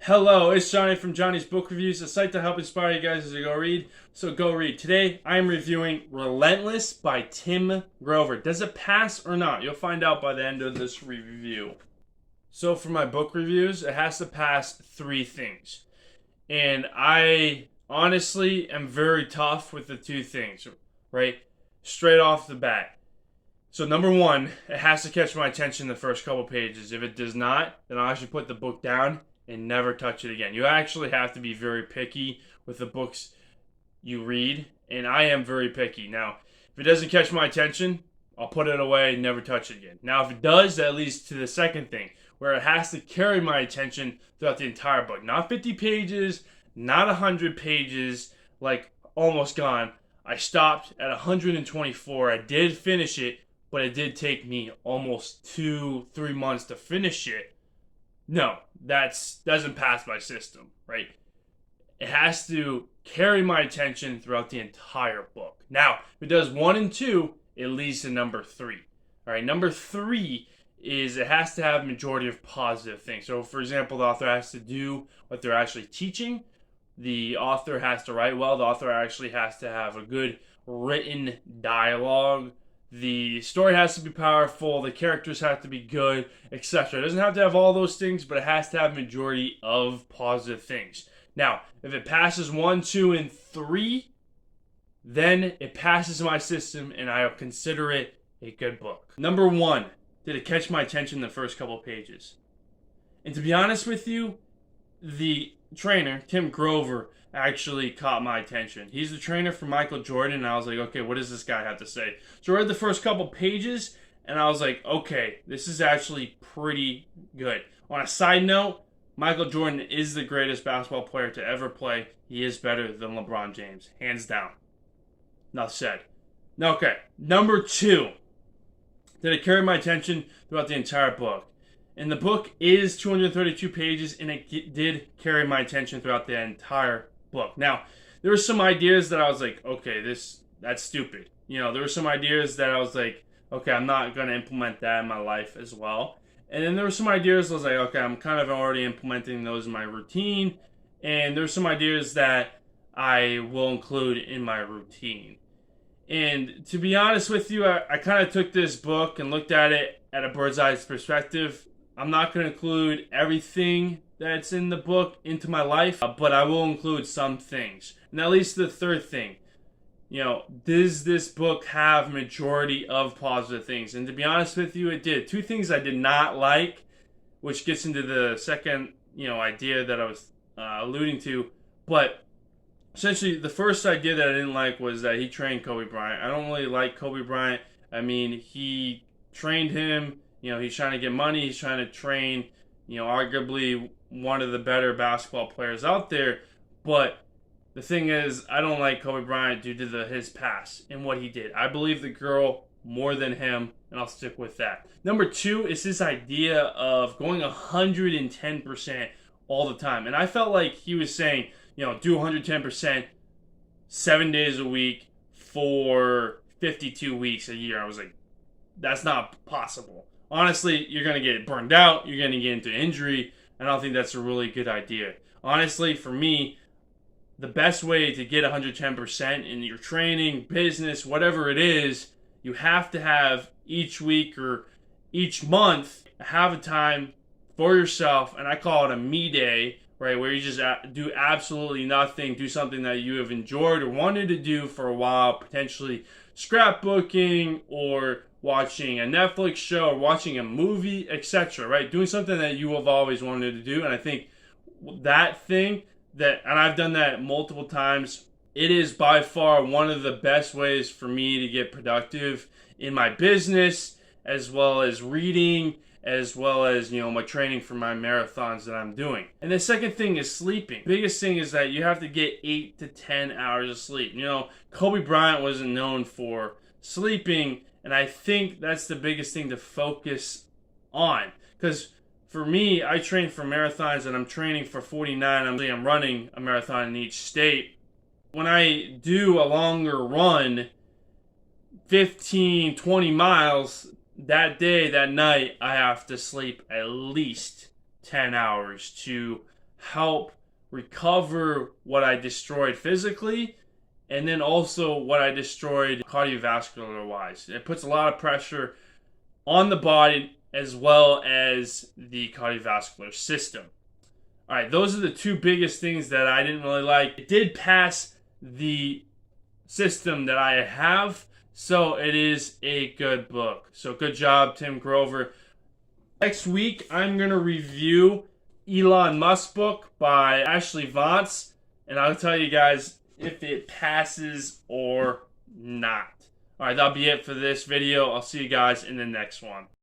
Hello, it's Johnny from Johnny's Book Reviews, a site to help inspire you guys as you go read. So go read. Today, I am reviewing Relentless by Tim Grover. Does it pass or not? You'll find out by the end of this review. So for my book reviews, it has to pass three things. And I honestly am very tough with the two things, right? Straight off the bat. So number one, it has to catch my attention the first couple pages. If it does not, then I'll actually put the book down and never touch it again. You actually have to be very picky with the books you read, and I am very picky. Now, if it doesn't catch my attention, I'll put it away and never touch it again. Now, if it does, that leads to the second thing, where it has to carry my attention throughout the entire book. Not 50 pages, not 100 pages, like Almost Gone. I stopped at 124. I did finish it, but it did take me almost 2-3 months to finish it. No, that doesn't pass my system, right? It has to carry my attention throughout the entire book. Now, if it does 1 and 2, it leads to number 3. All right, number 3 is it has to have a majority of positive things. So, for example, the author has to do what they're actually teaching. The author has to write well. The author actually has to have a good written dialogue. The story has to be powerful, the characters have to be good, etc. It doesn't have to have all those things, but it has to have a majority of positive things. Now, if it passes 1, 2, and 3, then it passes my system and I'll consider it a good book. Number 1, did it catch my attention in the first couple pages? And to be honest with you, the trainer, Tim Grover, actually caught my attention. He's the trainer for Michael Jordan, and I was like, okay, what does this guy have to say? So I read the first couple pages, and I was like, okay, this is actually pretty good. On a side note, Michael Jordan is the greatest basketball player to ever play. He is better than LeBron James, hands down. Enough said. Okay, number 2. Did it carry my attention throughout the entire book? And the book is 232 pages, and it did carry my attention throughout the entire book. Now, there were some ideas that I was like, okay, that's stupid. You know, there were some ideas that I was like, okay, I'm not going to implement that in my life as well. And then there were some ideas I was like, okay, I'm kind of already implementing those in my routine. And there's some ideas that I will include in my routine. And to be honest with you, I kind of took this book and looked at it at a bird's eye perspective. I'm not going to include everything that's in the book into my life, but I will include some things. And that leads to the third thing. You know, does this book have majority of positive things? And to be honest with you, it did. 2 things I did not like, which gets into the second, idea that I was alluding to. But essentially, the first idea that I didn't like was that he trained Kobe Bryant. I don't really like Kobe Bryant. I mean, he trained him. He's trying to get money. He's trying to train, arguably one of the better basketball players out there. But the thing is, I don't like Kobe Bryant due to his past and what he did. I believe the girl more than him, and I'll stick with that. Number 2 is this idea of going 110% all the time. And I felt like he was saying, do 110% 7 days a week for 52 weeks a year. I was like, that's not possible. Honestly, you're going to get burned out. You're going to get into injury. I don't think that's a really good idea. Honestly, for me, the best way to get 110% in your training, business, whatever it is, you have to have each week or each month have a time for yourself. And I call it a me day, right? Where you just do absolutely nothing. Do something that you have enjoyed or wanted to do for a while. Potentially scrapbooking or watching a Netflix show or watching a movie, etc., right? Doing something that you have always wanted to do. And I think that thing and I've done that multiple times, it is by far one of the best ways for me to get productive in my business, as well as reading, as well as, my training for my marathons that I'm doing. And the second thing is sleeping. The biggest thing is that you have to get 8 to 10 hours of sleep. Kobe Bryant wasn't known for sleeping, and I think that's the biggest thing to focus on. Because for me, I train for marathons, and I'm training for 49. I'm running a marathon in each state. When I do a longer run, 15, 20 miles, that day, that night, I have to sleep at least 10 hours to help recover what I destroyed physically, and then also what I destroyed cardiovascular wise. It puts a lot of pressure on the body as well as the cardiovascular system. All right, those are the two biggest things that I didn't really like. It did pass the system that I have, so it is a good book. So good job, Tim Grover. Next week, I'm going to review Elon Musk book by Ashley Vance, and I'll tell you guys if it passes or not. All right, that'll be it for this video. I'll see you guys in the next one.